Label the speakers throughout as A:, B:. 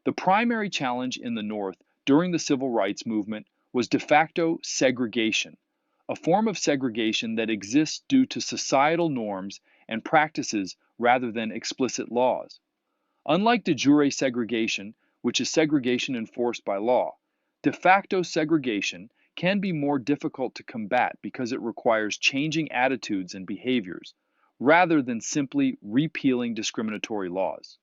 A: The primary challenge in the North during the civil rights movement was de facto segregation, a form of segregation that exists due to societal norms and practices rather than explicit laws. Unlike de jure segregation, which is segregation enforced by law, de facto segregation can be more difficult to combat because it requires changing attitudes and behaviors, rather than simply repealing discriminatory laws.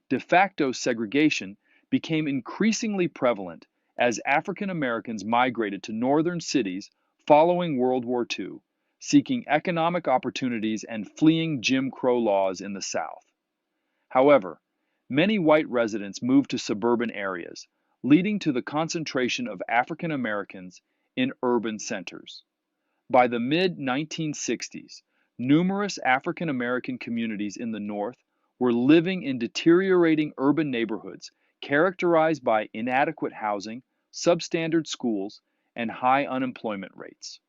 A: De facto segregation became increasingly prevalent as African Americans migrated to northern cities following World War II, seeking economic opportunities and fleeing Jim Crow laws in the South. However, many white residents moved to suburban areas, leading to the concentration of African Americans in urban centers. By the mid 1960s, numerous African American communities in the North were living in deteriorating urban neighborhoods characterized by inadequate housing, substandard schools, and high unemployment rates.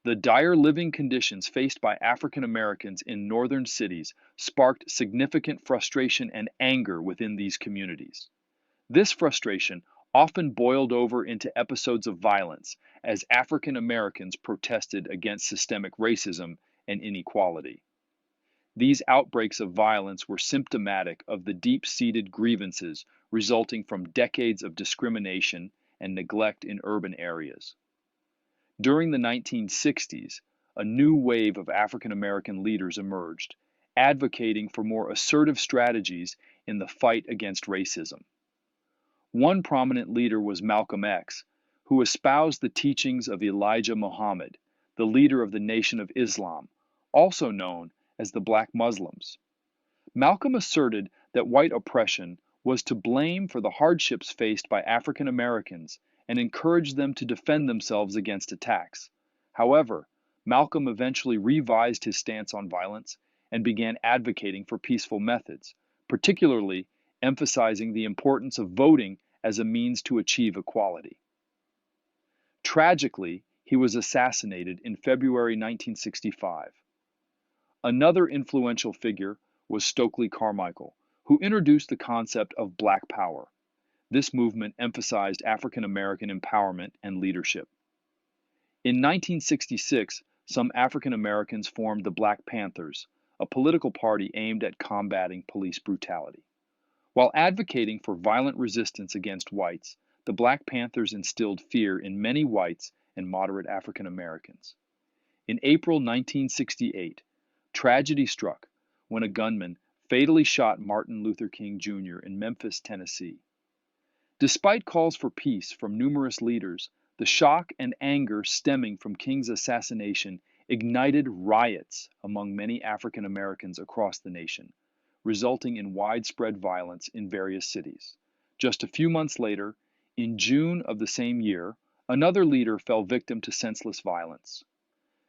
A: The dire living conditions faced by African Americans in northern cities sparked significant frustration and anger within these communities. This frustration often boiled over into episodes of violence as African Americans protested against systemic racism and inequality. These outbreaks of violence were symptomatic of the deep seated grievances resulting from decades of discrimination and neglect in urban areas. During the 1960s, a new wave of African American leaders emerged, advocating for more assertive strategies in the fight against racism. One prominent leader was Malcolm X, who espoused the teachings of Elijah Muhammad, the leader of the Nation of Islam, also known as the Black Muslims. Malcolm asserted that white oppression was to blame for the hardships faced by African Americans and encouraged them to defend themselves against attacks. However, Malcolm eventually revised his stance on violence and began advocating for peaceful methods, particularly emphasizing the importance of voting as a means to achieve equality. Tragically, he was assassinated in February 1965. Another influential figure was Stokely Carmichael, who introduced the concept of Black Power. This movement emphasized African American empowerment and leadership. In 1966, some African Americans formed the Black Panthers, a political party aimed at combating police brutality. While advocating for violent resistance against whites, the Black Panthers instilled fear in many whites and moderate African Americans. In April 1968, tragedy struck when a gunman fatally shot Martin Luther King Jr. in Memphis, Tennessee. Despite calls for peace from numerous leaders, the shock and anger stemming from King's assassination ignited riots among many African Americans across the nation, resulting in widespread violence in various cities. Just a few months later, in June of the same year, another leader fell victim to senseless violence.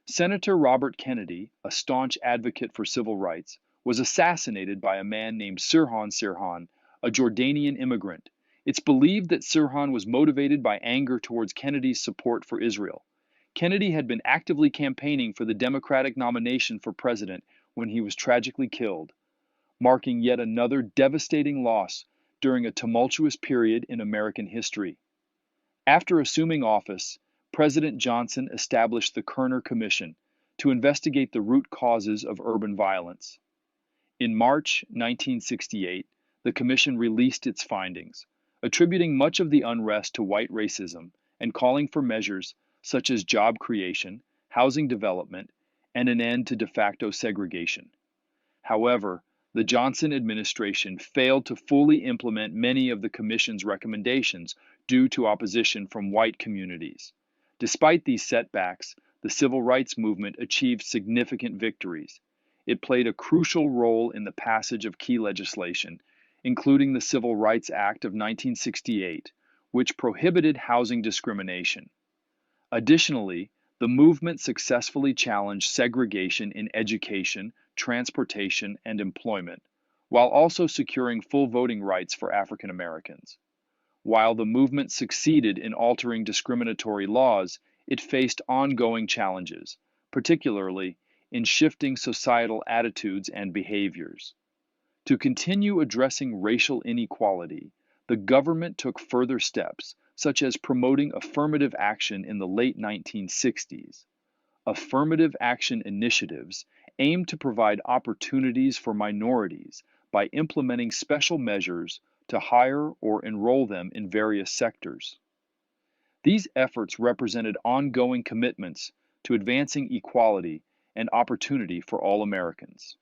A: Senator Robert Kennedy, a staunch advocate for civil rights, was assassinated by a man named Sirhan Sirhan, a Jordanian immigrant. It's believed that Sirhan was motivated by anger towards Kennedy's support for Israel. Kennedy had been actively campaigning for the Democratic nomination for president when he was tragically killed, marking yet another devastating loss during a tumultuous period in American history. After assuming office, President Johnson established the Kerner Commission to investigate the root causes of urban violence. In March 1968, the commission released its findings, attributing much of the unrest to white racism and calling for measures such as job creation, housing development, and an end to de facto segregation. However, the Johnson administration failed to fully implement many of the commission's recommendations due to opposition from white communities. Despite these setbacks, the civil rights movement achieved significant victories. It played a crucial role in the passage of key legislation, including the Civil Rights Act of 1968, which prohibited housing discrimination. Additionally, the movement successfully challenged segregation in education, transportation, and employment, while also securing full voting rights for African Americans. While the movement succeeded in altering discriminatory laws, it faced ongoing challenges, particularly in shifting societal attitudes and behaviors. To continue addressing racial inequality, the government took further steps, such as promoting affirmative action in the late 1960s. Affirmative action initiatives aim to provide opportunities for minorities by implementing special measures to hire or enroll them in various sectors. These efforts represented ongoing commitments to advancing equality and opportunity for all Americans.